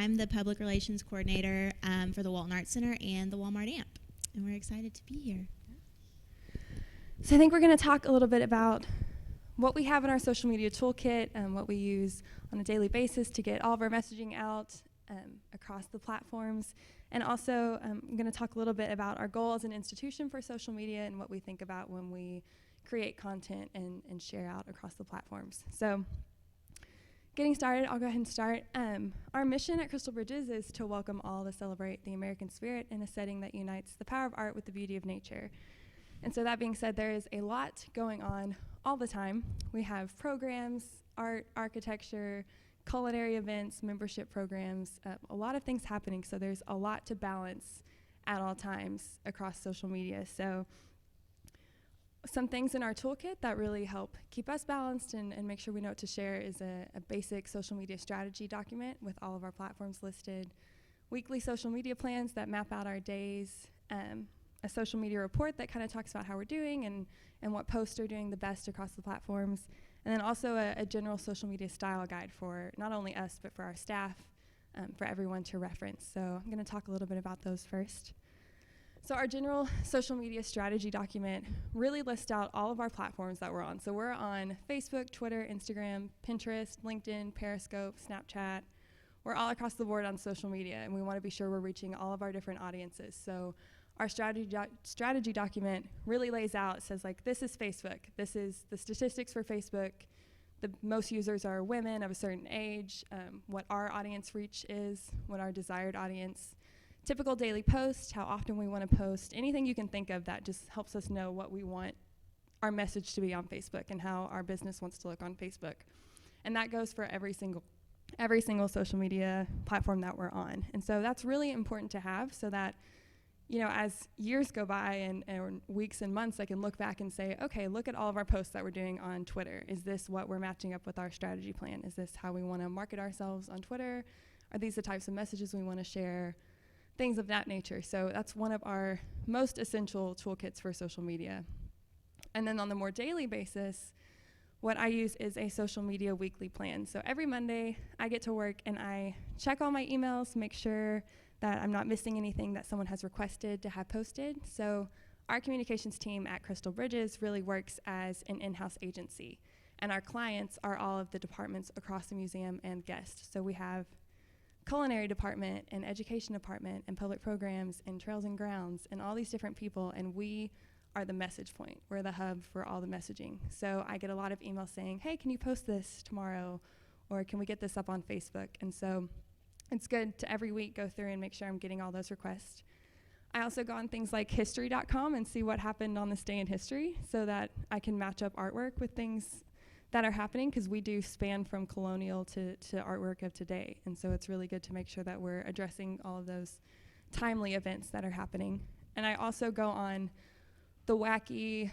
I'm the public relations coordinator for the Walton Art Center and the Walmart AMP, and we're excited to be here. So I think we're going to talk a little bit about what we have in our social media toolkit and what we use on a daily basis to get all of our messaging out across the platforms. And also, I'm going to talk a little bit about our goal as an institution for social media and what we think about when we create content and share out across the platforms. So getting started, I'll go ahead and start. Our mission at Crystal Bridges is to welcome all to celebrate the American spirit in a setting that unites the power of art with the beauty of nature. And so that being said, there is a lot going on all the time. We have programs, art, architecture, culinary events, membership programs, a lot of things happening. So there's a lot to balance at all times across social media. So some things in our toolkit that really help keep us balanced and make sure we know what to share is a basic social media strategy document with all of our platforms listed, weekly social media plans that map out our days, a social media report that kind of talks about how we're doing and what posts are doing the best across the platforms, and then also a general social media style guide for not only us but for our staff, for everyone to reference. So I'm going to talk a little bit about those first. So our general social media strategy document really lists out all of our platforms that we're on. So we're on Facebook, Twitter, Instagram, Pinterest, LinkedIn, Periscope, Snapchat. We're all across the board on social media, and we want to be sure we're reaching all of our different audiences. So our strategy document really lays out, says like, this is Facebook. This is the statistics for Facebook. The most users are women of a certain age, what our audience reach is, what our desired audience, typical daily post, how often we want to post, anything you can think of that just helps us know what we want our message to be on Facebook and how our business wants to look on Facebook. And that goes for every single social media platform that we're on. And so that's really important to have so that, you know, as years go by and weeks and months, I can look back and say, okay, look at all of our posts that we're doing on Twitter. Is this what we're matching up with our strategy plan? Is this how we want to market ourselves on Twitter? Are these the types of messages we want to share? Things of that nature. So that's one of our most essential toolkits for social media. And then on the more daily basis, what I use is a social media weekly plan. So every Monday, I get to work and I check all my emails, make sure that I'm not missing anything that someone has requested to have posted. So our communications team at Crystal Bridges really works as an in-house agency. And our clients are all of the departments across the museum and guests. So we have culinary department and education department and public programs and trails and grounds and all these different people, and we are the message point. We're the hub for all the messaging. So I get a lot of emails saying, hey, can you post this tomorrow? Or can we get this up on Facebook? And so it's good to every week go through and make sure I'm getting all those requests. I also go on things like history.com and see what happened on this day in history so that I can match up artwork with things that are happening, because we do span from colonial to artwork of today. And so it's really good to make sure that we're addressing all of those timely events that are happening. And I also go on the wacky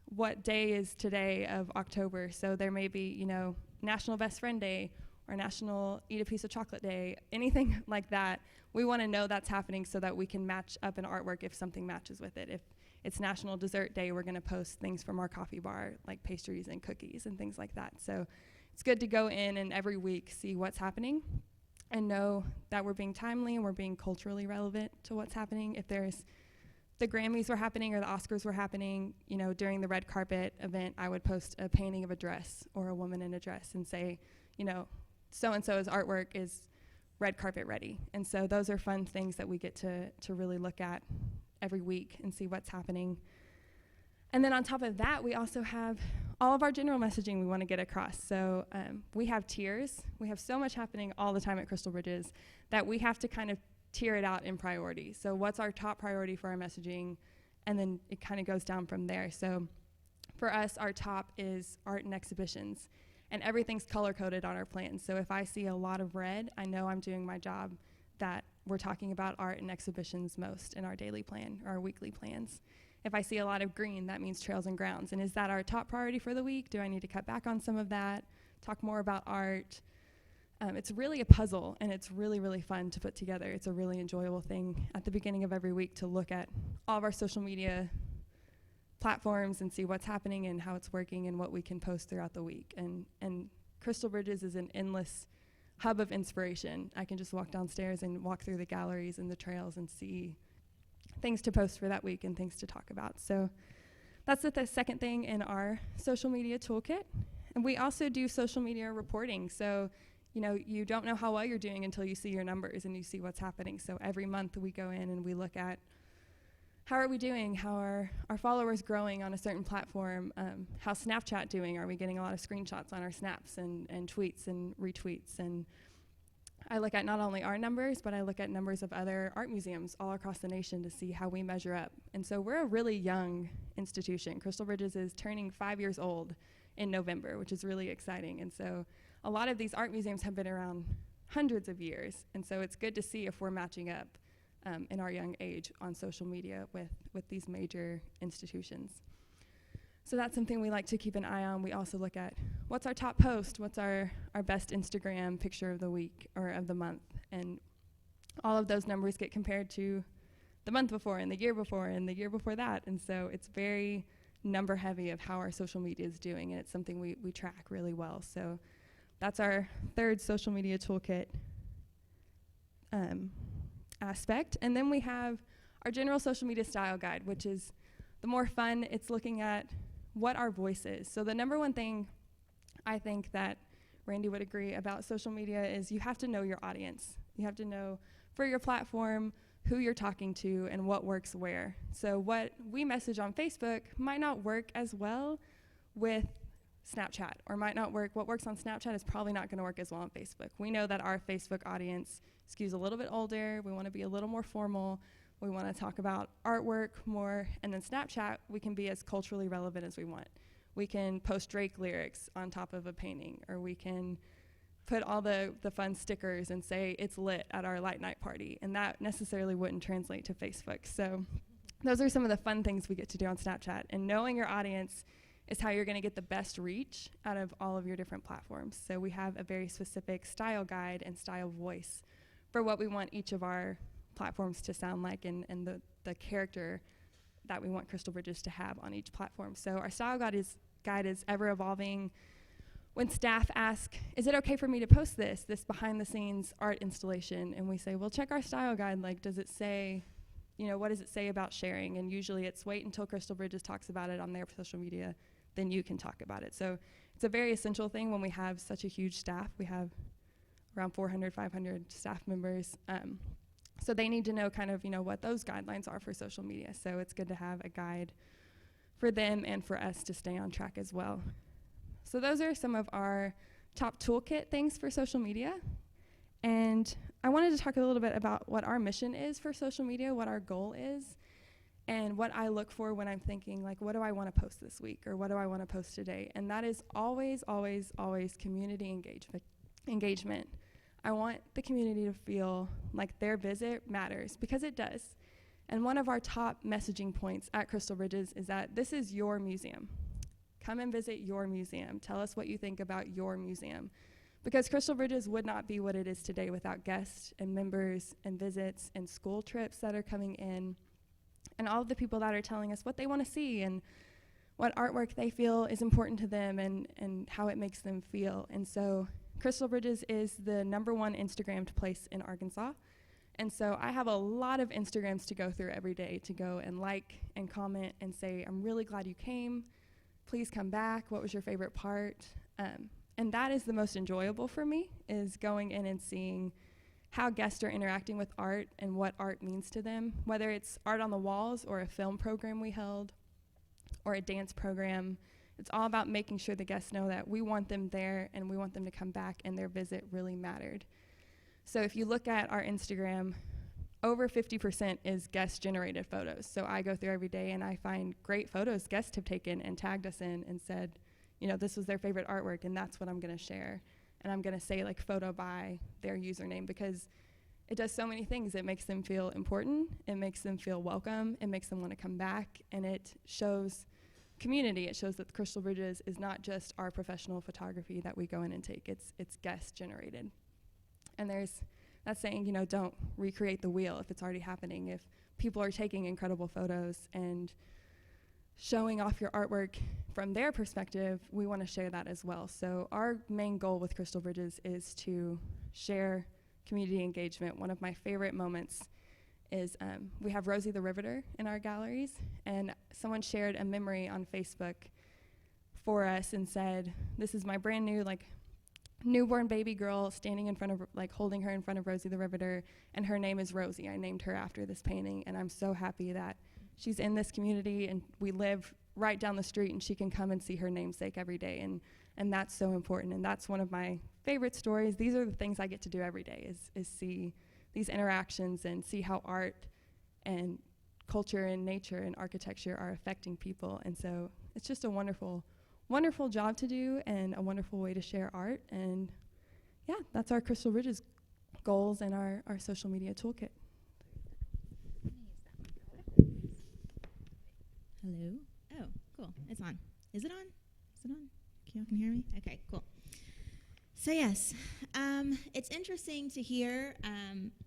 what day is today of October. So there may be, you know, National Best Friend Day or National Eat a Piece of Chocolate Day, anything like that. We want to know that's happening so that we can match up an artwork if something matches with it. If it's National Dessert Day, we're going to post things from our coffee bar, like pastries and cookies and things like that. So it's good to go in and every week see what's happening and know that we're being timely and we're being culturally relevant to what's happening. If there's the Grammys were happening or the Oscars were happening, you know, during the red carpet event, I would post a painting of a dress or a woman in a dress and say, you know, so-and-so's artwork is red carpet ready. And so those are fun things that we get to really look at every week and see what's happening. And then on top of that, we also have all of our general messaging we want to get across. So we have tiers. We have so much happening all the time at Crystal Bridges that we have to kind of tier it out in priority. So what's our top priority for our messaging? And then it kind of goes down from there. So for us, our top is art and exhibitions. And everything's color-coded on our plan. So if I see a lot of red, I know I'm doing my job, that we're talking about art and exhibitions most in our daily plan or our weekly plans. If I see a lot of green, that means trails and grounds. And is that our top priority for the week? Do I need to cut back on some of that? Talk more about art? It's really a puzzle, and it's really, really fun to put together. It's a really enjoyable thing at the beginning of every week to look at all of our social media platforms and see what's happening and how it's working and what we can post throughout the week. And Crystal Bridges is an endless hub of inspiration. I can just walk downstairs and walk through the galleries and the trails and see things to post for that week and things to talk about. So that's the second thing in our social media toolkit. And we also do social media reporting. So, you don't know how well you're doing until you see your numbers and you see what's happening. So every month we go in and we look at how are we doing? How are our followers growing on a certain platform? How's Snapchat doing? Are we getting a lot of screenshots on our snaps and tweets and retweets? And I look at not only our numbers, but I look at numbers of other art museums all across the nation to see how we measure up. And so we're a really young institution. Crystal Bridges is turning 5 years old in November, which is really exciting. And so a lot of these art museums have been around hundreds of years. And so it's good to see if we're matching up in our young age on social media with these major institutions. So that's something we like to keep an eye on. We also look at what's our top post, what's our best Instagram picture of the week or of the month. And all of those numbers get compared to the month before and the year before and the year before that. And so it's very number heavy of how our social media is doing, and it's something we track really well. So that's our third social media toolkit aspect. And then we have our general social media style guide, which is the more fun. It's looking at what our voice is. So the number one thing I think that Randy would agree about social media is you have to know your audience. You have to know for your platform who you're talking to and what works where. So what we message on Facebook might not work as well with Snapchat, or might not work. What works on Snapchat is probably not going to work as well on Facebook. We know that our Facebook audience skews a little bit older. We want to be a little more formal. We want to talk about artwork more. And then Snapchat, we can be as culturally relevant as we want. We can post Drake lyrics on top of a painting, or we can put all the fun stickers and say it's lit at our light night party. And that necessarily wouldn't translate to Facebook. So those are some of the fun things we get to do on Snapchat. And knowing your audience is how you're going to get the best reach out of all of your different platforms. So we have a very specific style guide and style voice for what we want each of our platforms to sound like, and the character that we want Crystal Bridges to have on each platform. So our style guide is ever evolving. When staff ask, is it okay for me to post this behind the scenes art installation? And we say, well, check our style guide. Like, does it say, what does it say about sharing? And usually it's wait until Crystal Bridges talks about it on their social media, then you can talk about it. So it's a very essential thing when we have such a huge staff. We have around 400, 500 staff members. So they need to know kind of, what those guidelines are for social media. So it's good to have a guide for them and for us to stay on track as well. So those are some of our top toolkit things for social media. And I wanted to talk a little bit about what our mission is for social media, what our goal is, and what I look for when I'm thinking, like, what do I want to post this week, or what do I want to post today? And that is always, always, always community engagement. I want the community to feel like their visit matters, because it does. And one of our top messaging points at Crystal Bridges is that this is your museum. Come and visit your museum. Tell us what you think about your museum. Because Crystal Bridges would not be what it is today without guests and members and visits and school trips that are coming in, and all of the people that are telling us what they want to see and what artwork they feel is important to them and how it makes them feel. And so Crystal Bridges is the #1 Instagrammed place in Arkansas. And so I have a lot of Instagrams to go through every day, to go and like and comment and say, I'm really glad you came. Please come back. What was your favorite part? And that is the most enjoyable for me, is going in and seeing how guests are interacting with art and what art means to them, whether it's art on the walls or a film program we held or a dance program. It's all about making sure the guests know that we want them there and we want them to come back and their visit really mattered. So if you look at our Instagram, over 50% is guest-generated photos. So I go through every day and I find great photos guests have taken and tagged us in and said, this was their favorite artwork and that's what I'm going to share. And I'm going to say like photo by their username, because it does so many things. It makes them feel important. It makes them feel welcome. It makes them want to come back. And it shows community. It shows that Crystal Bridges is not just our professional photography that we go in and take. It's guest generated. And there's that saying, don't recreate the wheel if it's already happening. If people are taking incredible photos and showing off your artwork from their perspective, we want to share that as well. So our main goal with Crystal Bridges is to share community engagement. One of my favorite moments is we have Rosie the Riveter in our galleries, and someone shared a memory on Facebook for us and said, this is my brand new newborn baby girl standing in front of, holding her in front of Rosie the Riveter, and her name is Rosie. I named her after this painting, and I'm so happy that she's in this community and we live right down the street and she can come and see her namesake every day, and that's so important, and that's one of my favorite stories. These are the things I get to do every day, is see these interactions and see how art and culture and nature and architecture are affecting people. And so it's just a wonderful, wonderful job to do and a wonderful way to share art. And yeah, that's our Crystal Bridges goals and our social media toolkit. Hello? Oh, cool. It's on. Is it on? Is it on? Y'all can hear me? Okay, cool. So yes, it's interesting to hear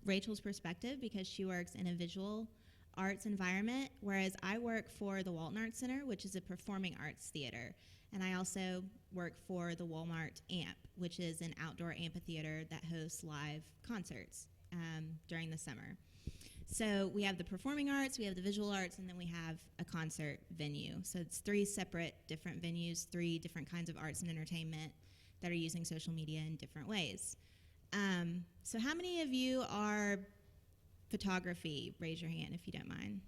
Rachel's perspective because she works in a visual arts environment, whereas I work for the Walton Art Center, which is a performing arts theater. And I also work for the Walmart Amp, which is an outdoor amphitheater that hosts live concerts during the summer. So we have the performing arts, we have the visual arts, and then we have a concert venue. So it's 3 separate different venues, 3 different kinds of arts and entertainment that are using social media in different ways. So how many of you are photography? Raise your hand if you don't mind.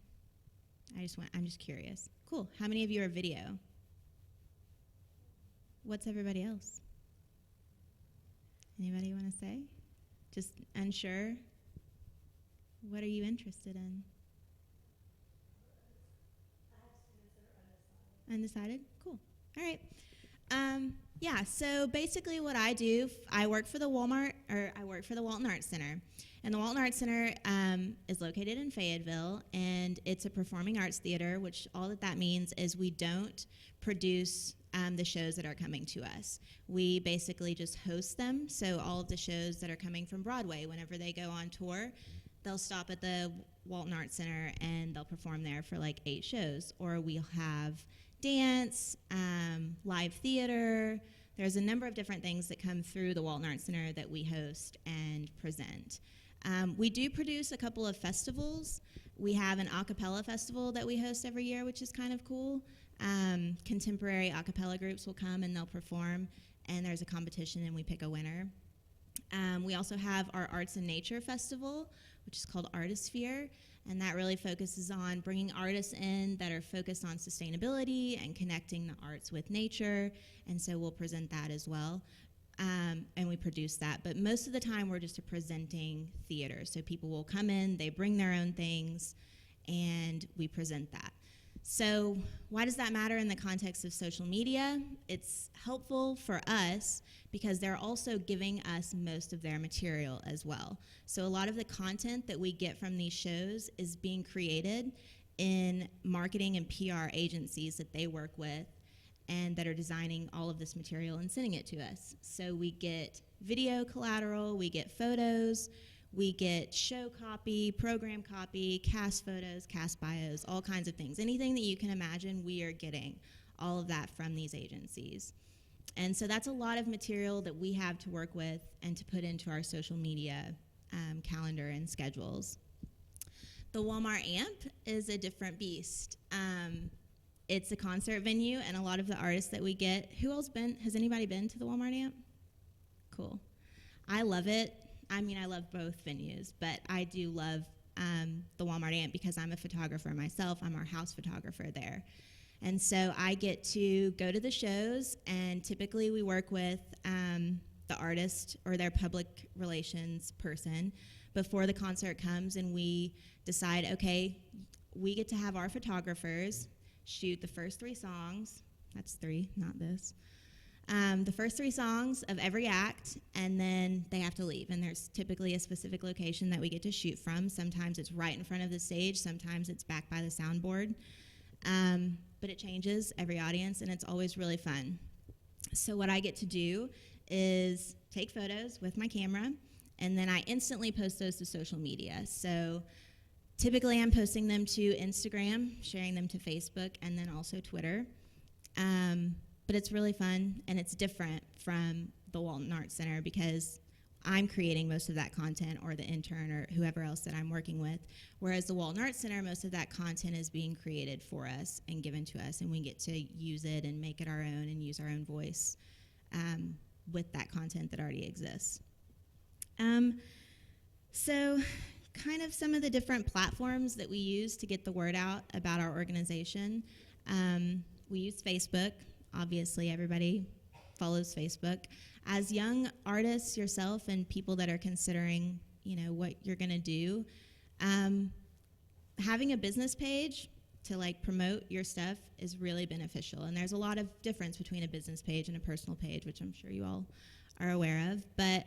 I'm just curious. Cool. How many of you are video? What's everybody else? Anybody want to say? Just unsure? What are you interested in? Undecided? Cool. All right. Yeah, so basically what I do, I work for the Walton Art Center. And the Walton Art Center is located in Fayetteville, and it's a performing arts theater, which all that means is we don't produce the shows that are coming to us. We basically just host them, so all of the shows that are coming from Broadway, whenever they go on tour, they'll stop at the Walton Art Center and they'll perform there for 8 shows. Or we'll have dance, live theater. There's a number of different things that come through the Walton Art Center that we host and present. We do produce a couple of festivals. We have an a cappella festival that we host every year, which is kind of cool. Contemporary a cappella groups will come and they'll perform, and there's a competition and we pick a winner. We also have our Arts and Nature Festival, which is called Artisphere, and that really focuses on bringing artists in that are focused on sustainability and connecting the arts with nature, and so we'll present that as well, and we produce that. But most of the time, we're just a presenting theater, so people will come in, they bring their own things, and we present that. So why does that matter in the context of social media? It's helpful for us because they're also giving us most of their material as well. So a lot of the content that we get from these shows is being created in marketing and PR agencies that they work with and that are designing all of this material and sending it to us. So we get video collateral, we get photos, we get show copy, program copy, cast photos, cast bios, all kinds of things. Anything that you can imagine, we are getting all of that from these agencies. And so that's a lot of material that we have to work with and to put into our social media calendar and schedules. The Walmart Amp is a different beast. It's a concert venue, and a lot of the artists that we get, has anybody been to the Walmart Amp? Cool. I love it. I mean, I love both venues, but I do love the Walmart Amp because I'm a photographer myself. I'm our house photographer there. And so I get to go to the shows, and typically we work with the artist or their public relations person before the concert comes, and we decide, okay, we get to have our photographers shoot the first 3 songs. That's 3, not this. The first 3 songs of every act, and then they have to leave. And there's typically a specific location that we get to shoot from. Sometimes it's right in front of the stage. Sometimes it's back by the soundboard. But it changes every audience, and it's always really fun. So what I get to do is take photos with my camera, and then I instantly post those to social media. So Typically, I'm posting them to Instagram, sharing them to Facebook, and then also Twitter. But it's really fun, and it's different from the Walton Art Center because I'm creating most of that content, or the intern or whoever else that I'm working with, whereas the Walton Art Center, most of that content is being created for us and given to us, and we get to use it and make it our own and use our own voice with that content that already exists. So kind of some of the different platforms that we use to get the word out about our organization. We use Facebook. Obviously, everybody follows Facebook. As young artists yourself and people that are considering, what you're going to do, having a business page to promote your stuff is really beneficial. And there's a lot of difference between a business page and a personal page, which I'm sure you all are aware of. But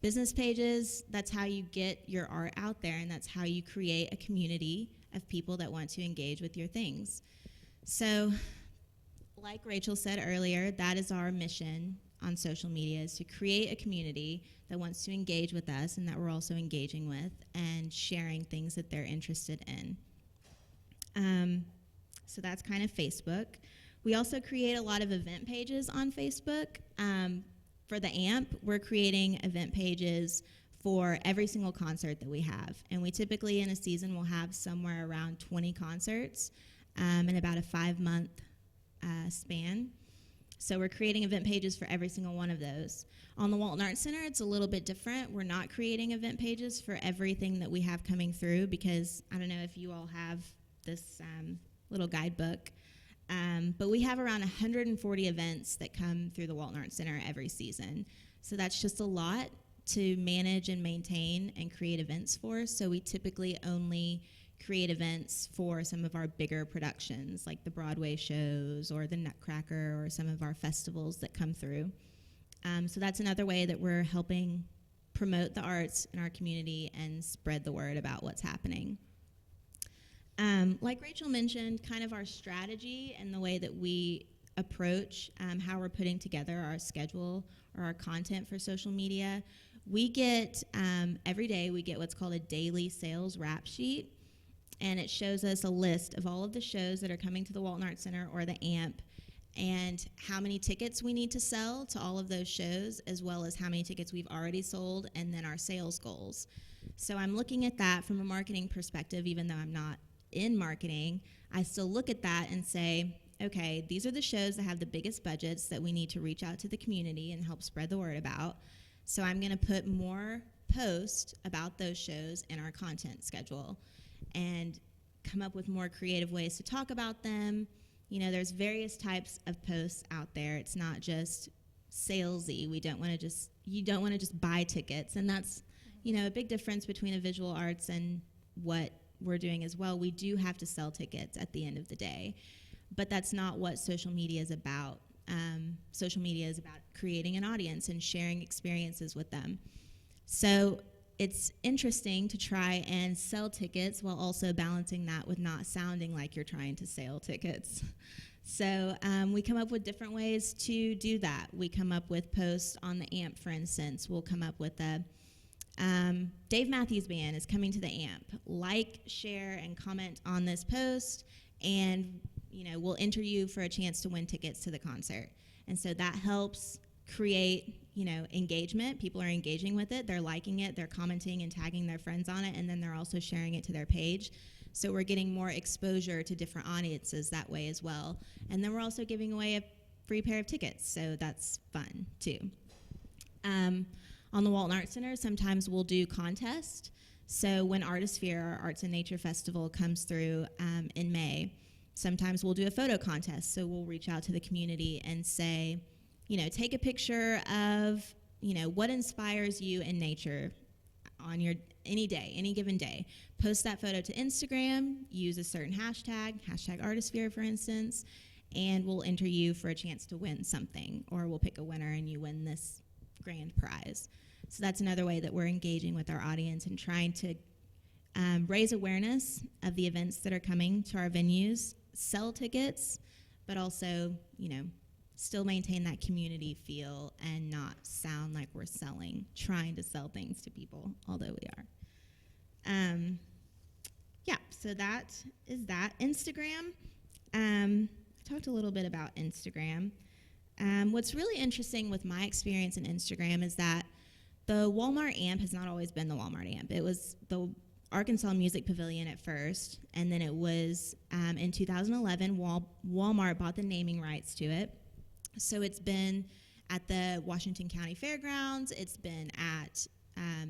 business pages, that's how you get your art out there, and that's how you create a community of people that want to engage with your things. So, like Rachel said earlier, that is our mission on social media, is to create a community that wants to engage with us and that we're also engaging with and sharing things that they're interested in. So that's kind of Facebook. We also create a lot of event pages on Facebook. For the AMP, we're creating event pages for every single concert that we have. And we typically in a season will have somewhere around 20 concerts in about a 5-month span. So we're creating event pages for every single one of those. On the Walton Art Center, it's a little bit different. We're not creating event pages for everything that we have coming through because I don't know if you all have this little guidebook, but we have around 140 events that come through the Walton Art Center every season. So that's just a lot to manage and maintain and create events for. So we typically only create events for some of our bigger productions, like the Broadway shows or the Nutcracker or some of our festivals that come through. So that's another way that we're helping promote the arts in our community and spread the word about what's happening. Like Rachel mentioned, kind of our strategy and the way that we approach how we're putting together our schedule or our content for social media. We get, every day, we get what's called a daily sales rap sheet. And it shows us a list of all of the shows that are coming to the Walton Art Center or the AMP and how many tickets we need to sell to all of those shows, as well as how many tickets we've already sold, and then our sales goals. So I'm looking at that from a marketing perspective. Even though I'm not in marketing, I still look at that and say, okay, these are the shows that have the biggest budgets that we need to reach out to the community and help spread the word about. So I'm going to put more posts about those shows in our content schedule and come up with more creative ways to talk about them. There's various types of posts out there. It's not just salesy. You don't want to just buy tickets. And that's, a big difference between a visual arts and what we're doing as well. We do have to sell tickets at the end of the day, but that's not what social media is about. Social media is about creating an audience and sharing experiences with them. So it's interesting to try and sell tickets while also balancing that with not sounding like you're trying to sell tickets. So we come up with different ways to do that. We come up with posts on the AMP, for instance. We'll come up with a Dave Matthews Band is coming to the AMP. Like, share, and comment on this post, and we'll enter you for a chance to win tickets to the concert. And so that helps create engagement. People are engaging with it. They're liking it. They're commenting and tagging their friends on it, and then they're also sharing it to their page. So we're getting more exposure to different audiences that way as well. And then we're also giving away a free pair of tickets, so that's fun too. On the Walton Art Center, sometimes we'll do contests. So when Artisphere, our Arts and Nature Festival, comes through in May, sometimes we'll do a photo contest. So we'll reach out to the community and say, take a picture of, what inspires you in nature on your any given day. Post that photo to Instagram, use a certain hashtag Artisphere, for instance, and we'll enter you for a chance to win something, or we'll pick a winner and you win this grand prize. So that's another way that we're engaging with our audience and trying to raise awareness of the events that are coming to our venues, sell tickets, but also, still maintain that community feel and not sound like we're trying to sell things to people, although we are. yeah, so that is that. Instagram, I talked a little bit about Instagram. What's really interesting with my experience in Instagram is that the Walmart amp has not always been the Walmart amp. It was the Arkansas Music Pavilion at first, and then it was in 2011, Walmart bought the naming rights to it. So it's been at the Washington County Fairgrounds, it's been at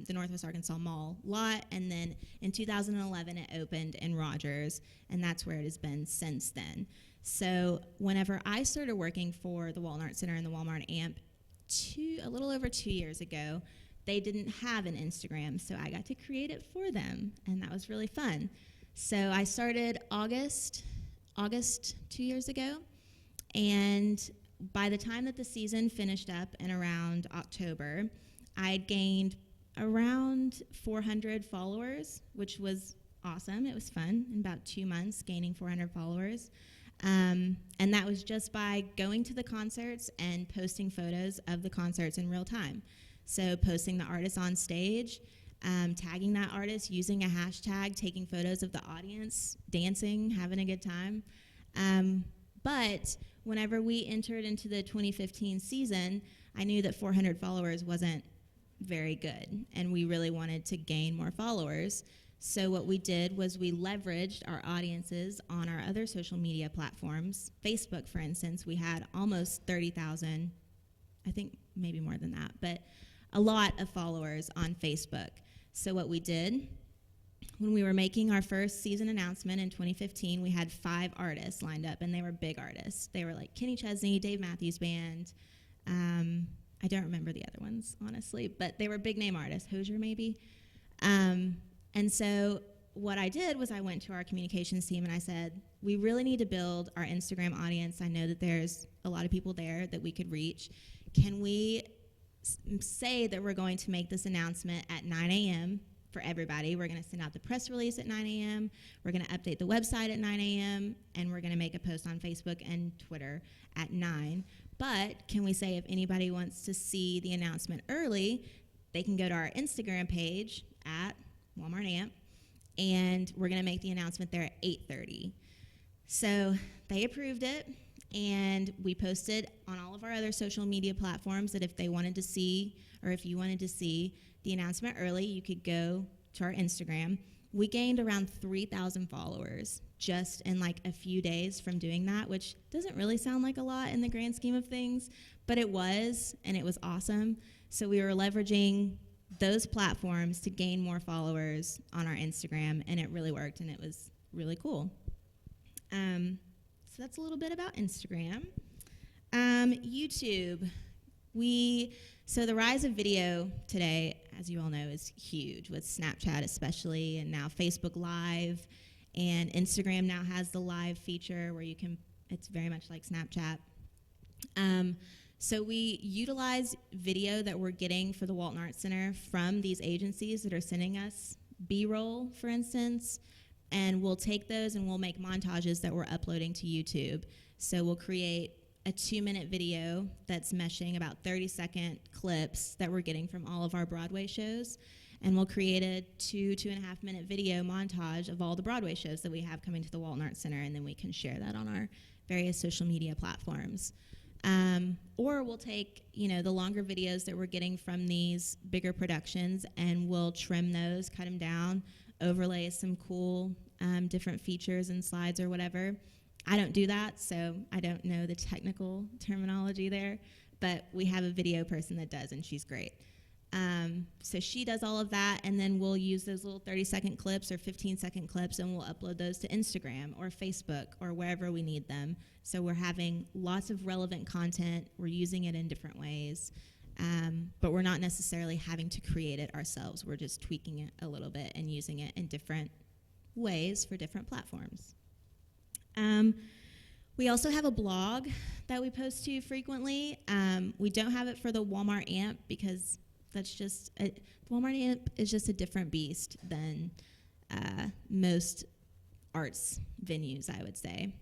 the Northwest Arkansas Mall lot, and then in 2011 it opened in Rogers, and that's where it has been since then. So whenever I started working for the Walton Art Center and the Walmart amp a little over 2 years ago, they didn't have an Instagram, so I got to create it for them, and that was really fun. So I started August 2 years ago, and by the time that the season finished up in around October, I'd gained around 400 followers, which was awesome. It was fun. In about 2 months, gaining 400 followers. And that was just by going to the concerts and posting photos of the concerts in real time. So posting the artist on stage, tagging that artist, using a hashtag, taking photos of the audience, dancing, having a good time. But whenever we entered into the 2015 season, I knew that 400 followers wasn't very good, and we really wanted to gain more followers. So what we did was we leveraged our audiences on our other social media platforms. Facebook, for instance, we had almost 30,000, I think maybe more than that, but a lot of followers on Facebook. So what we did, when we were making our first season announcement in 2015, we had 5 artists lined up, and they were big artists. They were like Kenny Chesney, Dave Matthews Band. I don't remember the other ones, honestly, but they were big name artists, Hozier maybe. And so what I did was I went to our communications team and I said, we really need to build our Instagram audience. I know that there's a lot of people there that we could reach. Can we say that we're going to make this announcement at 9 a.m. for everybody? We're going to send out the press release at 9 a.m. We're going to update the website at 9 a.m. and we're going to make a post on Facebook and Twitter at 9. But can we say if anybody wants to see the announcement early, they can go to our Instagram page at Walmart Amp, and we're going to make the announcement there at 8:30. So they approved it, and we posted on all of our other social media platforms that if they wanted to see, or if you wanted to see the announcement early, you could go to our Instagram. We gained around 3,000 followers just in like a few days from doing that, which doesn't really sound like a lot in the grand scheme of things, but it was, and it was awesome. So we were leveraging those platforms to gain more followers on our Instagram, and it really worked, and it was really cool. So that's a little bit about Instagram. YouTube. So the rise of video today, as you all know, is huge, with Snapchat especially, and now Facebook Live, and Instagram now has the live feature where it's very much like Snapchat. So we utilize video that we're getting for the Walton Art Center from these agencies that are sending us B-roll, for instance, and we'll take those and we'll make montages that we're uploading to YouTube. So we'll create a 2-minute video that's meshing about 30-second clips that we're getting from all of our Broadway shows, and we'll create a 2.5-minute video montage of all the Broadway shows that we have coming to the Walton Art Center, and then we can share that on our various social media platforms. Or we'll take, the longer videos that we're getting from these bigger productions, and we'll trim those, cut them down, overlay some cool different features and slides or whatever. I don't do that, so I don't know the technical terminology there, but we have a video person that does, and she's great. So she does all of that, and then we'll use those little 30-second clips or 15-second clips, and we'll upload those to Instagram or Facebook or wherever we need them. So we're having lots of relevant content. We're using it in different ways, but we're not necessarily having to create it ourselves. We're just tweaking it a little bit and using it in different ways for different platforms. We also have a blog that we post to frequently. We don't have it for the Walmart Amp because that's just the Walmart Amp is just a different beast than most arts venues, I would say.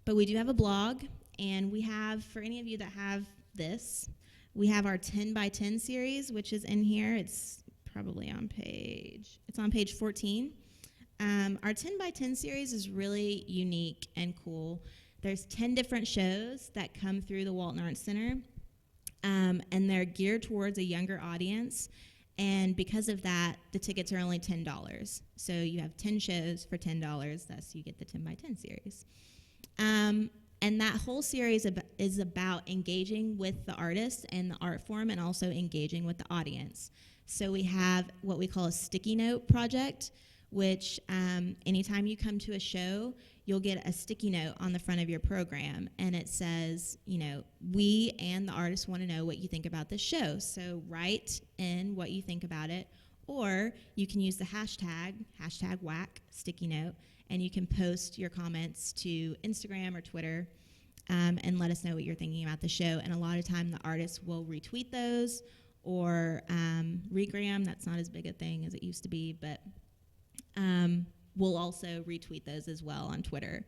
But we do have a blog, and we have, for any of you that have this, we have our 10 by 10 series, which is in here. It's probably on page 14. Our 10 by 10 series is really unique and cool. There's 10 different shows that come through the Walton Art Center, and they're geared towards a younger audience. And because of that, the tickets are only $10. So you have 10 shows for $10, thus you get the 10 by 10 series. And that whole series is about engaging with the artists and the art form, and also engaging with the audience. So we have what we call a sticky note project, which anytime you come to a show, you'll get a sticky note on the front of your program, and it says, you know, we and the artist want to know what you think about this show. So write in what you think about it, or you can use the hashtag whack sticky note, and you can post your comments to Instagram or Twitter, and let us know what you're thinking about the show. And a lot of time the artists will retweet those, or regram. That's not as big a thing as it used to be, but we'll also retweet those as well on Twitter.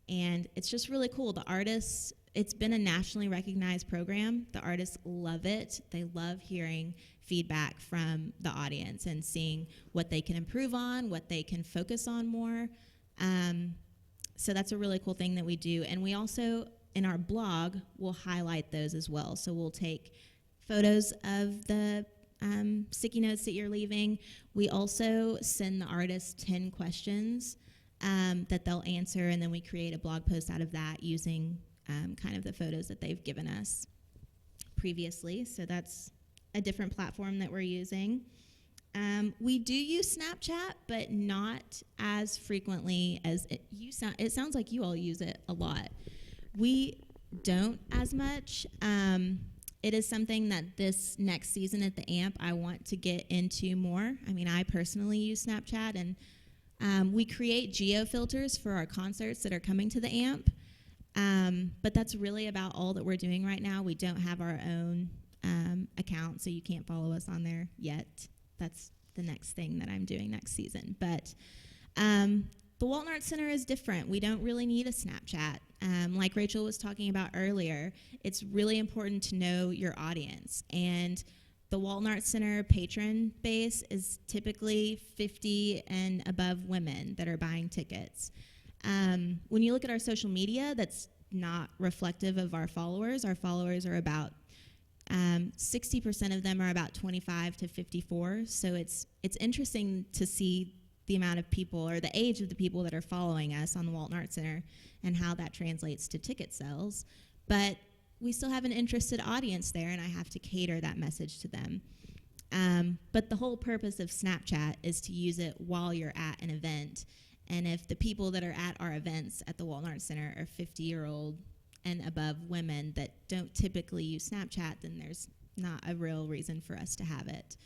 And it's just really cool. The artists, it's been a nationally recognized program. The artists love it. They love hearing feedback from the audience and seeing what they can improve on, what they can focus on more. So that's a really cool thing that we do. And we also, in our blog, will highlight those as well. So we'll take photos of the sticky notes that you're leaving. We also send the artists 10 questions that they'll answer, and then we create a blog post out of that using kind of the photos that they've given us previously. So that's a different platform that we're using. We do use Snapchat, but not as frequently as it sounds like you all use it a lot. We don't as much. It is something that this next season at the AMP I want to get into more. I mean, I personally use Snapchat, and we create geo filters for our concerts that are coming to the AMP, but that's really about all that we're doing right now. We don't have our own account, so you can't follow us on there yet. That's the next thing that I'm doing next season. But the Walton Art Center is different. We don't really need a Snapchat. Like Rachel was talking about earlier, it's really important to know your audience. And the Walton Art Center patron base is typically 50 and above women that are buying tickets. When you look at our social media, that's not reflective of our followers. Our followers are about 60% of them are about 25 to 54. So it's interesting to see the amount of people, or the age of the people that are following us on the Walton Art Center, and how that translates to ticket sales. But we still have an interested audience there, and I have to cater that message to them. But the whole purpose of Snapchat is to use it while you're at an event. And if the people that are at our events at the Walton Art Center are 50-year-old and above women that don't typically use Snapchat, then there's not a real reason for us to have it.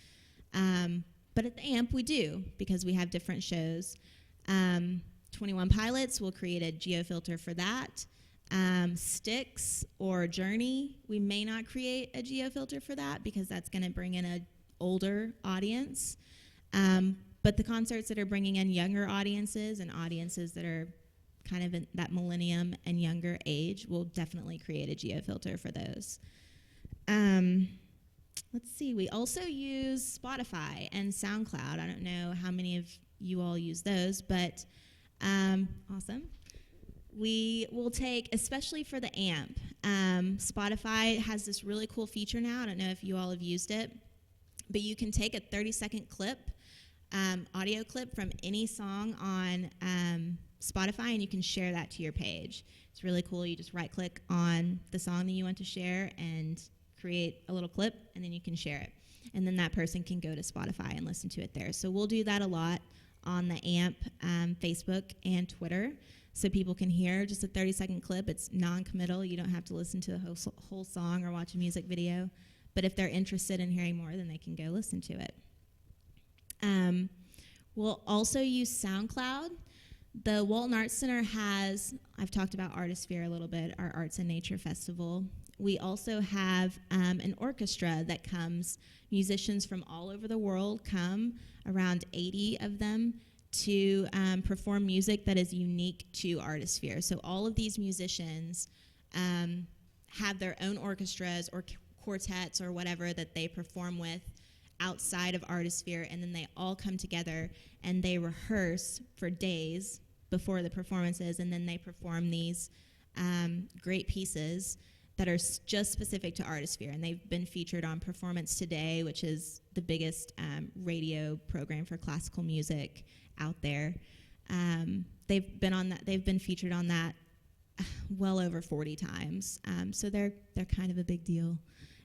But at the AMP, we do, because we have different shows. 21 Pilots will create a geofilter for that. Styx or Journey, we may not create a geofilter for that, because that's going to bring in an older audience. But the concerts that are bringing in younger audiences, and audiences that are kind of in that millennium and younger age, will definitely create a geofilter for those. Let's see, we also use Spotify and SoundCloud. I don't know how many of you all use those, but awesome. We will take, especially for the AMP, Spotify has this really cool feature now. I don't know if you all have used it, but you can take a 30-second clip, audio clip from any song on Spotify, and you can share that to your page. It's really cool. You just right-click on the song that you want to share and create a little clip, and then you can share it. And then that person can go to Spotify and listen to it there. So we'll do that a lot on the AMP Facebook and Twitter, so people can hear just a 30-second clip. It's non-committal. You don't have to listen to the whole song or watch a music video. But if they're interested in hearing more, then they can go listen to it. We'll also use SoundCloud. The Walton Art Center has, I've talked about Artisphere a little bit, our Arts and Nature Festival. We also have an orchestra that comes. Musicians from all over the world come, around 80 of them, to perform music that is unique to Artisphere. So all of these musicians have their own orchestras or quartets or whatever that they perform with outside of Artisphere, and then they all come together and they rehearse for days before the performances, and then they perform these great pieces that are just specific to Artisphere, and they've been featured on Performance Today, which is the biggest radio program for classical music out there. They've been featured on that well over 40 times. So they're kind of a big deal,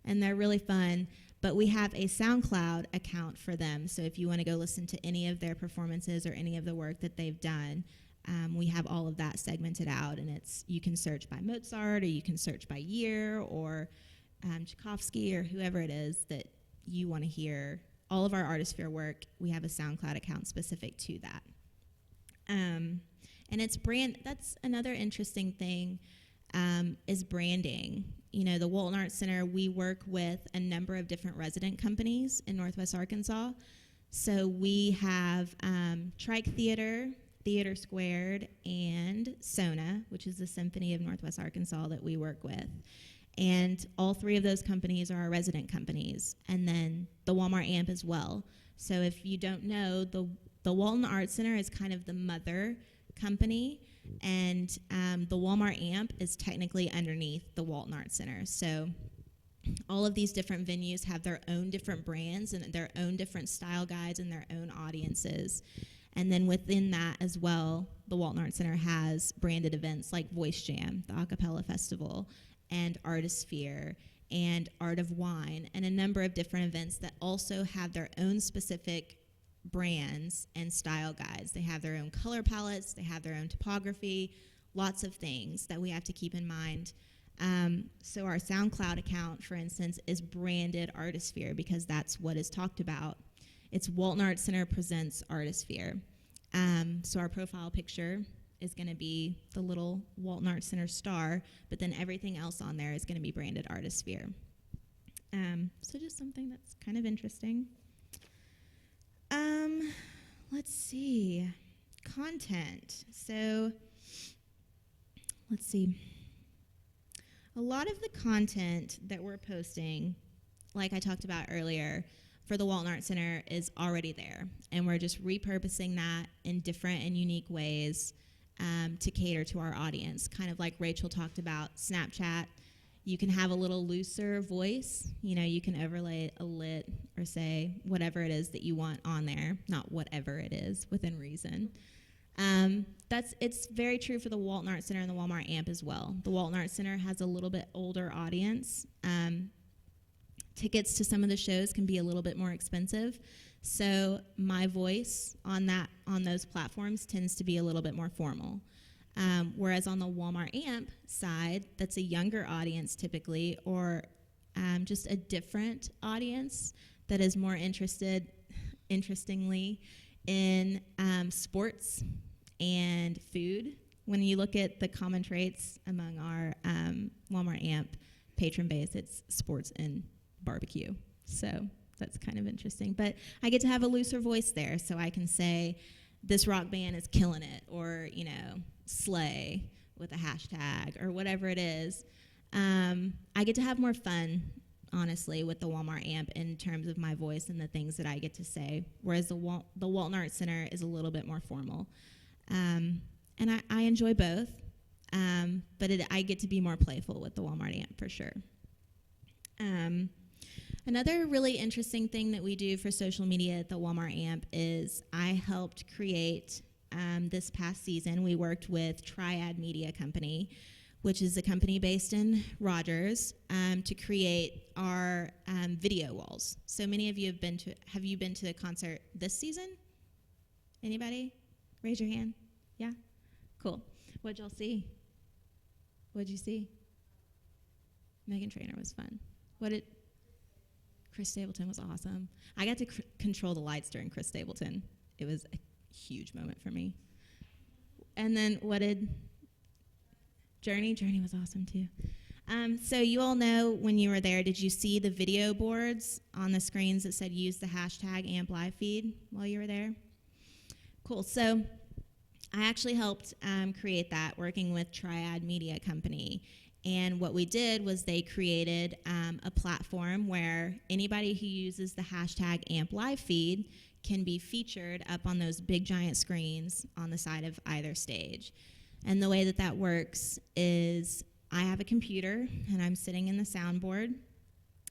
and they're really fun. But we have a SoundCloud account for them. So if you want to go listen to any of their performances or any of the work that they've done, we have all of that segmented out, and you can search by Mozart, or you can search by year, or Tchaikovsky, or whoever it is that you want to hear. All of our Artisphere work, we have a SoundCloud account specific to that. And it's that's another interesting thing, is branding. You know, the Walton Art Center, we work with a number of different resident companies in Northwest Arkansas. So we have Trike Theater, Theater Squared, and SONA, which is the Symphony of Northwest Arkansas that we work with. And all three of those companies are our resident companies. And then the Walmart AMP as well. So if you don't know, the Walton Art Center is kind of the mother company, and the Walmart AMP is technically underneath the Walton Art Center. So all of these different venues have their own different brands and their own different style guides and their own audiences. And then within that as well, the Walton Art Center has branded events like Voice Jam, the Acapella Festival, and Artisphere, and Art of Wine, and a number of different events that also have their own specific brands and style guides. They have their own color palettes, they have their own topography, lots of things that we have to keep in mind. So our SoundCloud account, for instance, is branded Artisphere because that's what is talked about. It's Walton Art Center presents Artisphere. So our profile picture is going to be the little Walton Art Center star, but then everything else on there is going to be branded Artisphere. So just something that's kind of interesting. Let's see. Content. So let's see. A lot of the content that we're posting, like I talked about earlier, for the Walton Art Center is already there, and we're just repurposing that in different and unique ways to cater to our audience. Kind of like Rachel talked about Snapchat. You can have a little looser voice. You know, you can overlay a lit or say whatever it is that you want on there, not whatever it is, within reason. It's very true for the Walton Art Center and the Walmart AMP as well. The Walton Art Center has a little bit older audience. Tickets to some of the shows can be a little bit more expensive. So my voice on those platforms tends to be a little bit more formal. Whereas on the Walmart AMP side, that's a younger audience typically, or just a different audience that is more interestingly, in sports and food. When you look at the common traits among our Walmart AMP patron base, it's sports and barbecue. So that's kind of interesting. But I get to have a looser voice there, so I can say, this rock band is killing it, or, you know, slay with a hashtag, or whatever it is. I get to have more fun, honestly, with the Walmart AMP in terms of my voice and the things that I get to say, whereas the Walton Art Center is a little bit more formal. And I enjoy both, but I get to be more playful with the Walmart AMP for sure. Another really interesting thing that we do for social media at the Walmart AMP is I helped create, this past season, we worked with Triad Media Company, which is a company based in Rogers, to create our video walls. So many of you have you been to a concert this season? Anybody? Raise your hand. Yeah? Cool. What'd y'all see? What'd you see? Meghan Trainor was fun. Chris Stapleton was awesome. I got to control the lights during Chris Stapleton. It was a huge moment for me. And then what did Journey? Journey was awesome too. So you all know when you were there, did you see the video boards on the screens that said use the hashtag AMP live feed while you were there? Cool. So I actually helped create that, working with Triad Media Company. And what we did was they created a platform where anybody who uses the hashtag #LiveFeed can be featured up on those big giant screens on the side of either stage. And the way that that works is I have a computer and I'm sitting in the soundboard,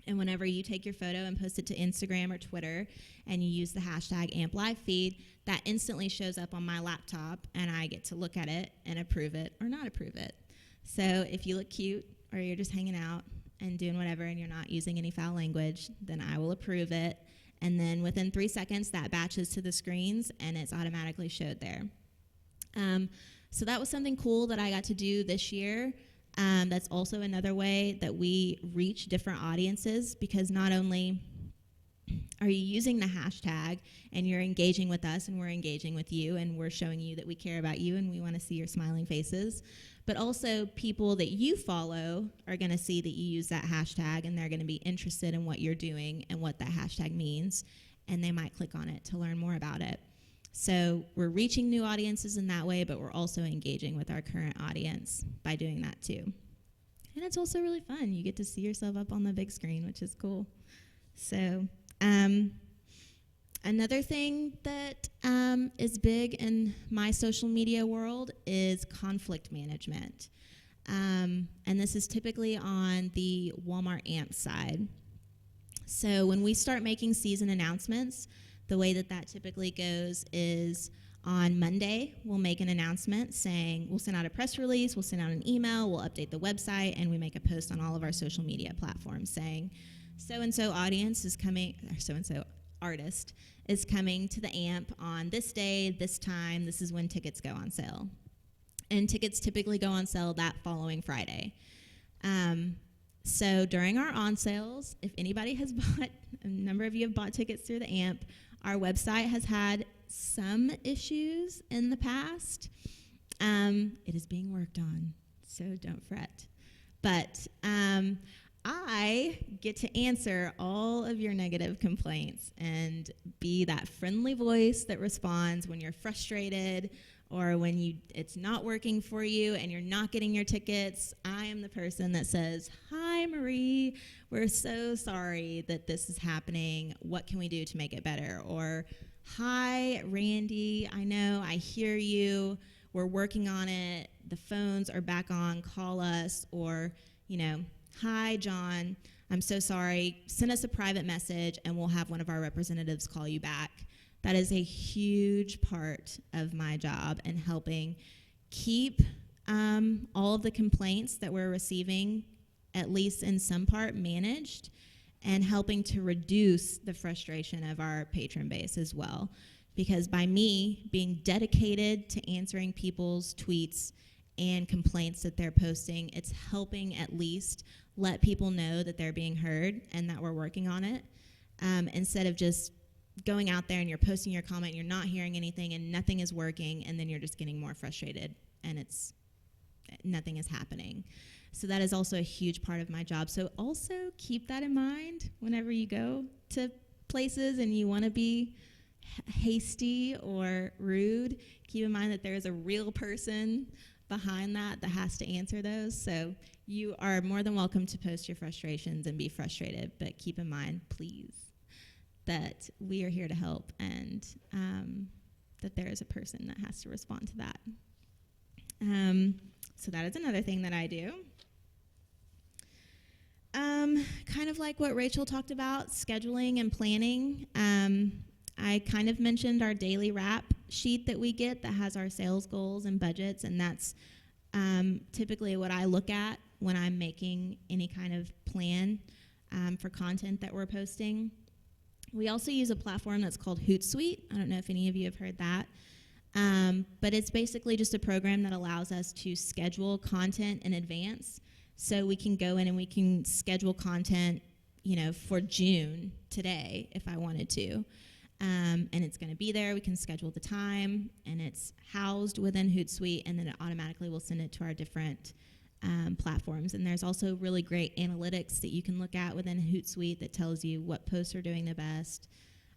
and whenever you take your photo and post it to Instagram or Twitter and you use the hashtag #LiveFeed, that instantly shows up on my laptop and I get to look at it and approve it or not approve it. So if you look cute or you're just hanging out and doing whatever and you're not using any foul language, then I will approve it. And then within 3 seconds, that batches to the screens and it's automatically showed there. So that was something cool that I got to do this year. That's also another way that we reach different audiences, because not only are you using the hashtag and you're engaging with us and we're engaging with you and we're showing you that we care about you and we want to see your smiling faces, but also people that you follow are going to see that you use that hashtag and they're going to be interested in what you're doing and what that hashtag means, and they might click on it to learn more about it. So we're reaching new audiences in that way, but we're also engaging with our current audience by doing that too. And it's also really fun. You get to see yourself up on the big screen, which is cool. So another thing that is big in my social media world is conflict management. And this is typically on the Walmart AMP side. So when we start making season announcements, the way that that typically goes is on Monday, we'll make an announcement saying, we'll send out a press release, we'll send out an email, we'll update the website, and we make a post on all of our social media platforms saying, so-and-so audience is coming, or so-and-so artist is coming to the AMP on this day, this time, this is when tickets go on sale. And tickets typically go on sale that following Friday. So during our on sales, if anybody has bought, a number of you have bought tickets through the AMP, our website has had some issues in the past. It is being worked on, so don't fret. But I get to answer all of your negative complaints and be that friendly voice that responds when you're frustrated or when it's not working for you and you're not getting your tickets. I am the person that says, "Hi, Marie, we're so sorry that this is happening. What can we do to make it better?" Or, "Hi, Randy, I know, I hear you. We're working on it. The phones are back on. Call us." Or, "Hi, John, I'm so sorry. Send us a private message and we'll have one of our representatives call you back." That is a huge part of my job and helping keep all of the complaints that we're receiving, at least in some part, managed, and helping to reduce the frustration of our patron base as well. Because by me being dedicated to answering people's tweets and complaints that they're posting, it's helping at least let people know that they're being heard and that we're working on it, instead of just going out there and you're posting your comment, you're not hearing anything and nothing is working, and then you're just getting more frustrated and nothing is happening. So that is also a huge part of my job. So also keep that in mind whenever you go to places and you want to be hasty or rude. Keep in mind that there is a real person behind that has to answer those. So you are more than welcome to post your frustrations and be frustrated, but keep in mind, please, that we are here to help and that there is a person that has to respond to that. So that is another thing that I do. Kind of like what Rachel talked about, scheduling and planning. I kind of mentioned our daily wrap sheet that we get that has our sales goals and budgets, and that's typically what I look at when I'm making any kind of plan for content that we're posting. We also use a platform that's called Hootsuite. I don't know if any of you have heard that. But it's basically just a program that allows us to schedule content in advance. So we can go in and we can schedule content, for June today if I wanted to. And it's going to be there. We can schedule the time, and it's housed within Hootsuite, and then it automatically will send it to our different platforms. And there's also really great analytics that you can look at within Hootsuite that tells you what posts are doing the best,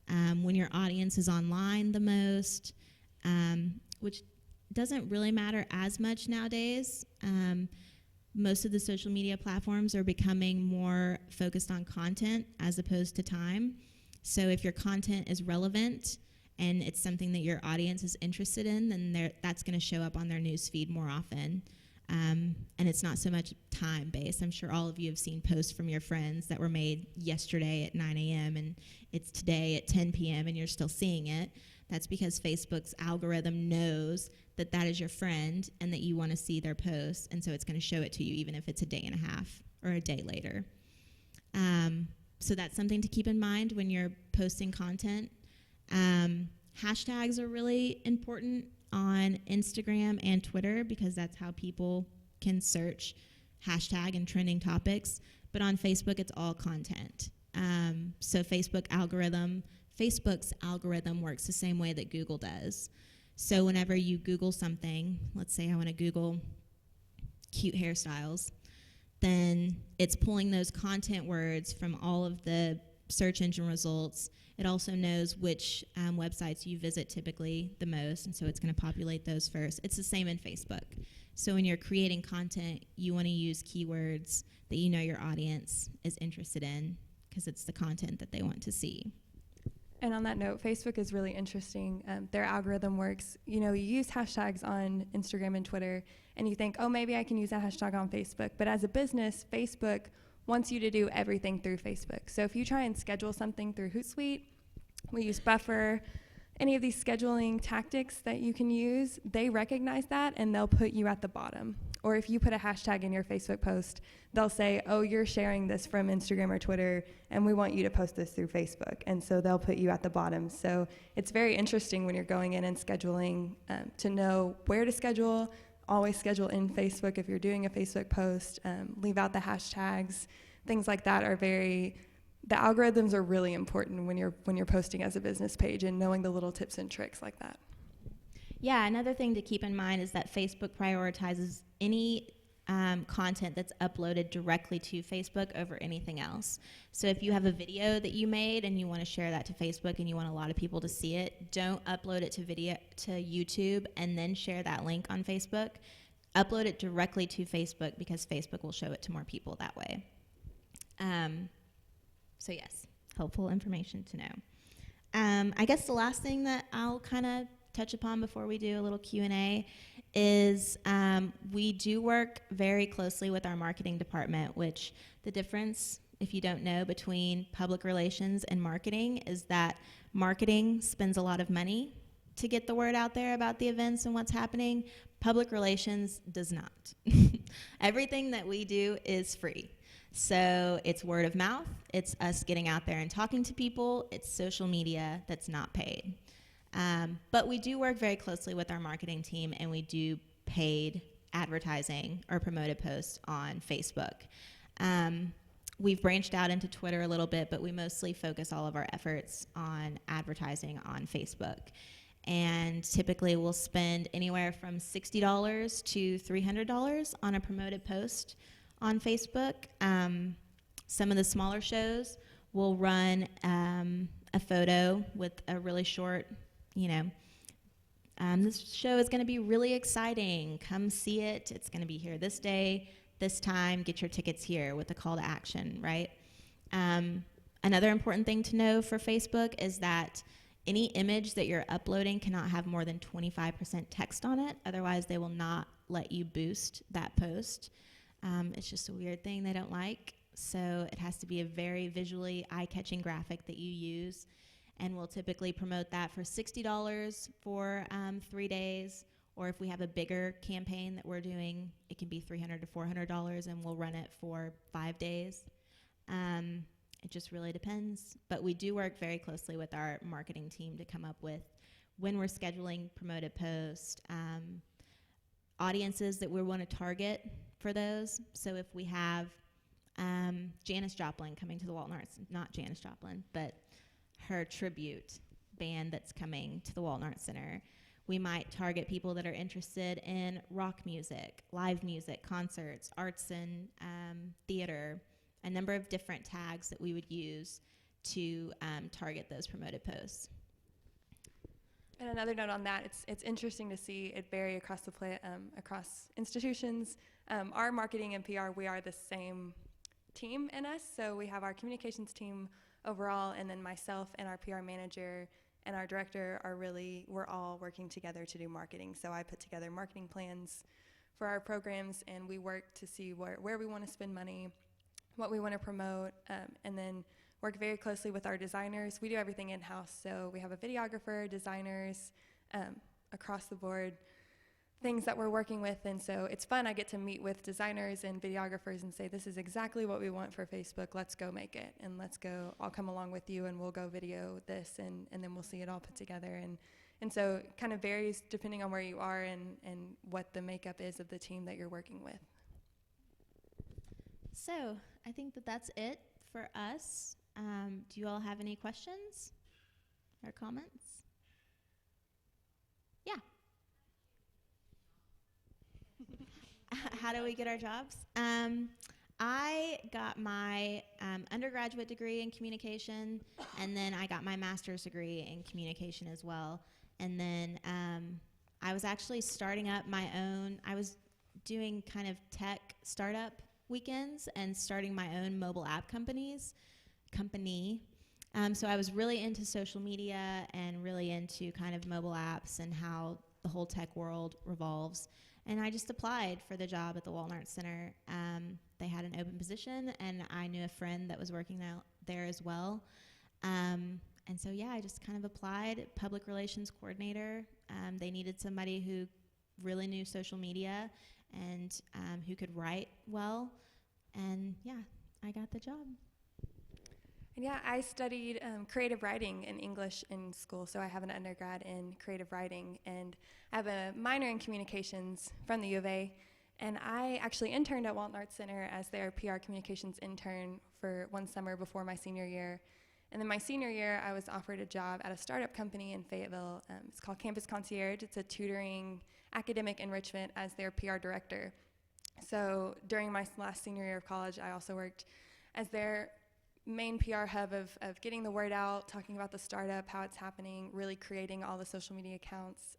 when your audience is online the most, which doesn't really matter as much nowadays. most of the social media platforms are becoming more focused on content as opposed to time. So if your content is relevant and it's something that your audience is interested in, then that's going to show up on their news feed more often. And it's not so much time-based. I'm sure all of you have seen posts from your friends that were made yesterday at 9 a.m. and it's today at 10 p.m. and you're still seeing it. That's because Facebook's algorithm knows that that is your friend and that you want to see their posts, and so it's going to show it to you even if it's a day and a half or a day later. So that's something to keep in mind when you're posting content. Hashtags are really important on Instagram and Twitter because that's how people can search hashtag and trending topics. But on Facebook, it's all content. So Facebook's algorithm works the same way that Google does. So whenever you Google something, let's say I want to Google cute hairstyles, then it's pulling those content words from all of the search engine results. It also knows which websites you visit typically the most, and so it's going to populate those first. It's the same in Facebook. So when you're creating content, you want to use keywords that you know your audience is interested in because it's the content that they want to see. And on that note, Facebook is really interesting. Their algorithm works. You use hashtags on Instagram and Twitter, and you think, oh, maybe I can use a hashtag on Facebook. But as a business, Facebook wants you to do everything through Facebook. So if you try and schedule something through Hootsuite, we use Buffer, any of these scheduling tactics that you can use, they recognize that and they'll put you at the bottom. Or if you put a hashtag in your Facebook post, they'll say, oh, you're sharing this from Instagram or Twitter, and we want you to post this through Facebook. And so they'll put you at the bottom. So it's very interesting when you're going in and scheduling to know where to schedule. Always schedule in Facebook if you're doing a Facebook post. Leave out the hashtags. Things like that are the algorithms are really important when you're posting as a business page and knowing the little tips and tricks like that. Yeah, another thing to keep in mind is that Facebook prioritizes any content that's uploaded directly to Facebook over anything else. So if you have a video that you made and you want to share that to Facebook and you want a lot of people to see it, don't upload it to YouTube and then share that link on Facebook. Upload it directly to Facebook because Facebook will show it to more people that way. So yes, helpful information to know. I guess the last thing that I'll kind of touch upon before we do a little Q&A is we do work very closely with our marketing department, which the difference, if you don't know, between public relations and marketing is that marketing spends a lot of money to get the word out there about the events and what's happening. Public relations does not. Everything that we do is free. So it's word of mouth, it's us getting out there and talking to people, it's social media that's not paid. But we do work very closely with our marketing team, and we do paid advertising or promoted posts on Facebook. We've branched out into Twitter a little bit, but we mostly focus all of our efforts on advertising on Facebook. And typically we'll spend anywhere from $60 to $300 on a promoted post on Facebook. Some of the smaller shows will run a photo with a really short, this show is going to be really exciting. Come see it. It's going to be here this day, this time. Get your tickets here with a call to action, right? Another important thing to know for Facebook is that any image that you're uploading cannot have more than 25% text on it. Otherwise, they will not let you boost that post. It's just a weird thing they don't like. So it has to be a very visually eye-catching graphic that you use. And we'll typically promote that for $60 for 3 days. Or if we have a bigger campaign that we're doing, it can be $300 to $400, and we'll run it for 5 days. It just really depends. But we do work very closely with our marketing team to come up with, when we're scheduling promoted posts, audiences that we want to target for those. So if we have Janis Joplin coming to the Walton Arts, not Janis Joplin, but her tribute band that's coming to the Walton Art Center, we might target people that are interested in rock music, live music, concerts, arts and theater, a number of different tags that we would use to target those promoted posts. And another note on that, it's interesting to see it vary across across institutions. Our marketing and PR, we are the same team in us. So we have our communications team overall, and then myself and our PR manager and our director we're all working together to do marketing. So I put together marketing plans for our programs, and we work to see where we want to spend money, what we want to promote, and then work very closely with our designers. We do everything in-house, so we have a videographer, designers, across the board, things that we're working with, and so it's fun. I get to meet with designers and videographers and say, this is exactly what we want for Facebook, let's go make it, and I'll come along with you and we'll go video this, and then we'll see it all put together. And so it kind of varies depending on where you are and what the makeup is of the team that you're working with. So I think that's it for us. Do you all have any questions or comments? Yeah. How do we get our jobs? I got my undergraduate degree in communication, and then I got my master's degree in communication as well. And then I was actually starting up I was doing kind of tech startup weekends and starting my own mobile app company. So I was really into social media and really into kind of mobile apps and how the whole tech world revolves. And I just applied for the job at the Walton Art Center. They had an open position, and I knew a friend that was working there as well. And so, yeah, I just kind of applied, public relations coordinator. They needed somebody who really knew social media and who could write well. And, yeah, I got the job. And yeah, I studied creative writing in English in school, so I have an undergrad in creative writing, and I have a minor in communications from the U of A, and I actually interned at Walton Art Center as their PR communications intern for one summer before my senior year. And then my senior year, I was offered a job at a startup company in Fayetteville. It's called Campus Concierge. It's a tutoring academic enrichment as their PR director. So during my last senior year of college, I also worked as their main PR hub of getting the word out, talking about the startup, how it's happening, really creating all the social media accounts,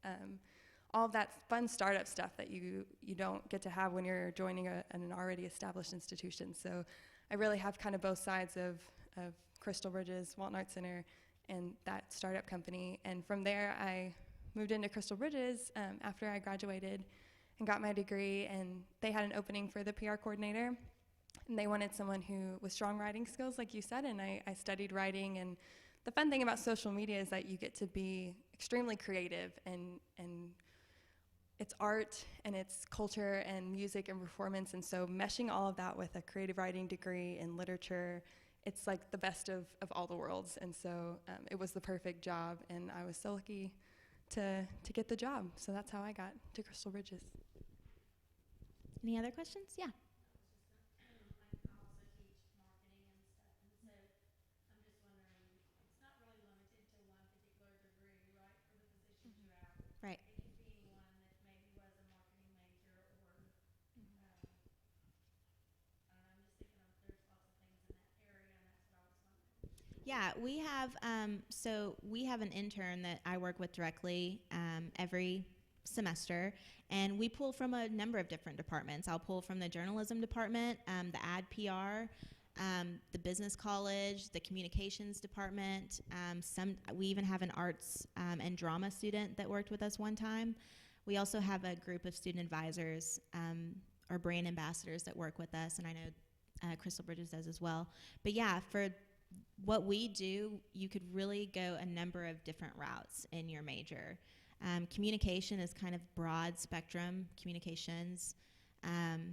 all of that fun startup stuff that you don't get to have when you're joining an already established institution. So I really have kind of both sides of Crystal Bridges, Walton Art Center, and that startup company. And from there, I moved into Crystal Bridges after I graduated and got my degree, and they had an opening for the PR coordinator. And they wanted someone who with strong writing skills, like you said, and I studied writing. And the fun thing about social media is that you get to be extremely creative, and it's art and it's culture and music and performance. And so meshing all of that with a creative writing degree in literature, it's like the best of all the worlds. And so it was the perfect job, and I was so lucky to get the job. So that's how I got to Crystal Bridges. Any other questions? Yeah. Right. Yeah, we have we have an intern that I work with directly every semester, and we pull from a number of different departments. I'll pull from the journalism department, the ad PR, the business college, the communications department. We even have an arts and drama student that worked with us one time. We also have a group of student advisors or brand ambassadors that work with us, and I know Crystal Bridges does as well. But yeah, for what we do, you could really go a number of different routes in your major. Communication is kind of broad spectrum communications.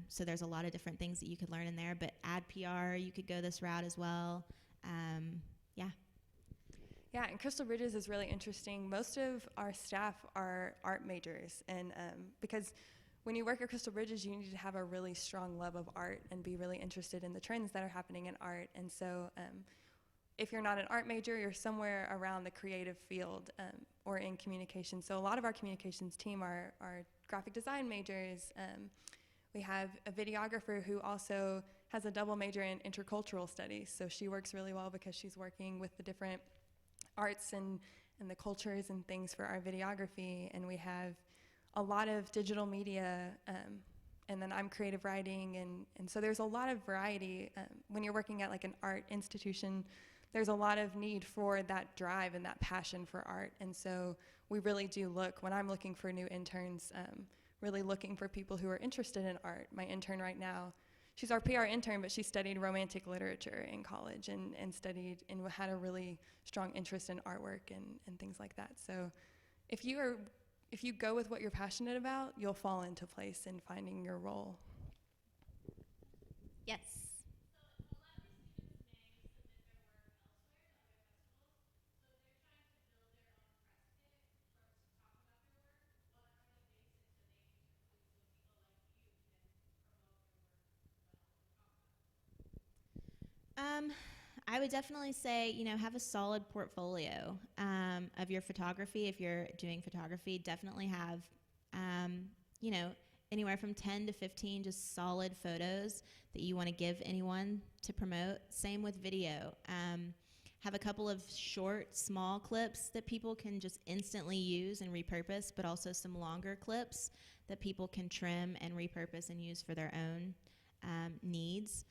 So there's a lot of different things that you could learn in there, but ad PR, you could go this route as well. Yeah. Yeah, and Crystal Bridges is really interesting. Most of our staff are art majors, and because when you work at Crystal Bridges, you need to have a really strong love of art and be really interested in the trends that are happening in art. And so if you're not an art major, you're somewhere around the creative field or in communication. So a lot of our communications team are graphic design majors. We have a videographer who also has a double major in intercultural studies. So she works really well because she's working with the different arts and the cultures and things for our videography, and we have a lot of digital media, and then I'm creative writing, and so there's a lot of variety. When you're working at like an art institution, there's a lot of need for that drive and that passion for art, and so we really do look, when I'm looking for new interns, really looking for people who are interested in art. My intern right now, she's our PR intern, but she studied romantic literature in college and studied and had a really strong interest in artwork and things like that. So if you go with what you're passionate about, you'll fall into place in finding your role. Yes. I would definitely say, have a solid portfolio of your photography. If you're doing photography, definitely have, you know, anywhere from 10 to 15 just solid photos that you want to give anyone to promote. Same with video. Have a couple of short, small clips that people can just instantly use and repurpose, but also some longer clips that people can trim and repurpose and use for their own needs.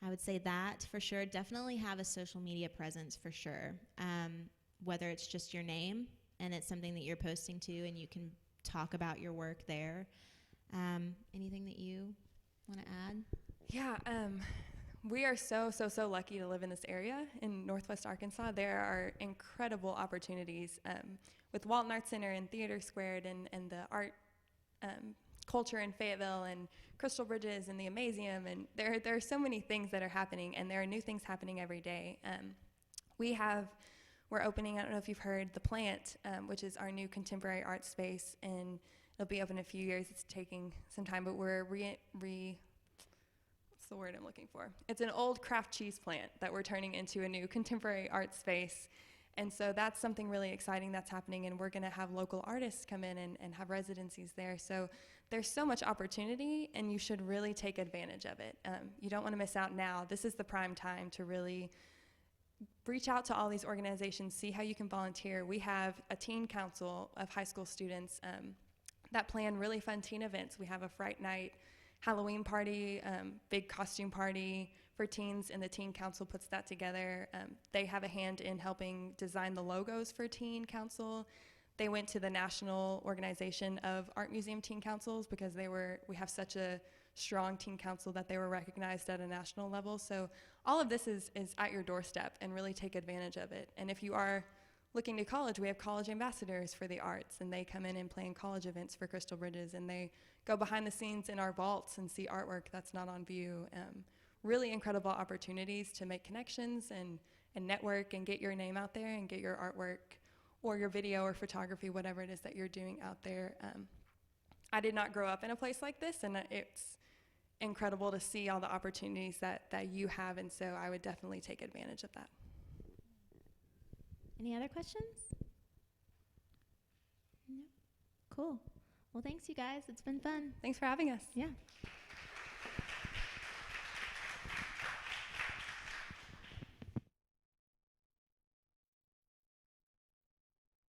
I would say that for sure. Definitely have a social media presence for sure. Whether it's just your name and it's something that you're posting to and you can talk about your work there. Anything that you want to add? Yeah, we are so lucky to live in this area in Northwest Arkansas. There are incredible opportunities with Walton Art Center and Theater Squared and the art culture in Fayetteville and Crystal Bridges and the Amazium, and there are so many things that are happening, and there are new things happening every day. We're opening, I don't know if you've heard, The Plant, which is our new contemporary art space, and it'll be open in a few years. It's taking some time, but we're what's the word I'm looking for? It's an old craft cheese plant that we're turning into a new contemporary art space. And so that's something really exciting that's happening, and we're gonna have local artists come in and have residencies there. So there's so much opportunity, and you should really take advantage of it. You don't wanna miss out now. This is the prime time to really reach out to all these organizations, see how you can volunteer. We have a teen council of high school students that plan really fun teen events. We have a Fright Night Halloween party, big costume party for teens, and the teen council puts that together. They have a hand in helping design the logos for teen council. They went to the National Organization of Art Museum Teen Councils because we have such a strong teen council that they were recognized at a national level. So all of this is at your doorstep, and really take advantage of it. And if you are looking to college, we have college ambassadors for the arts, and they come in and plan college events for Crystal Bridges, and they go behind the scenes in our vaults and see artwork that's not on view. Really incredible opportunities to make connections and network and get your name out there and get your artwork or your video or photography, whatever it is that you're doing out there. I did not grow up in a place like this, and it's incredible to see all the opportunities that you have, and so I would definitely take advantage of that. Any other questions? No? Cool. Well, thanks, you guys. It's been fun. Thanks for having us. Yeah.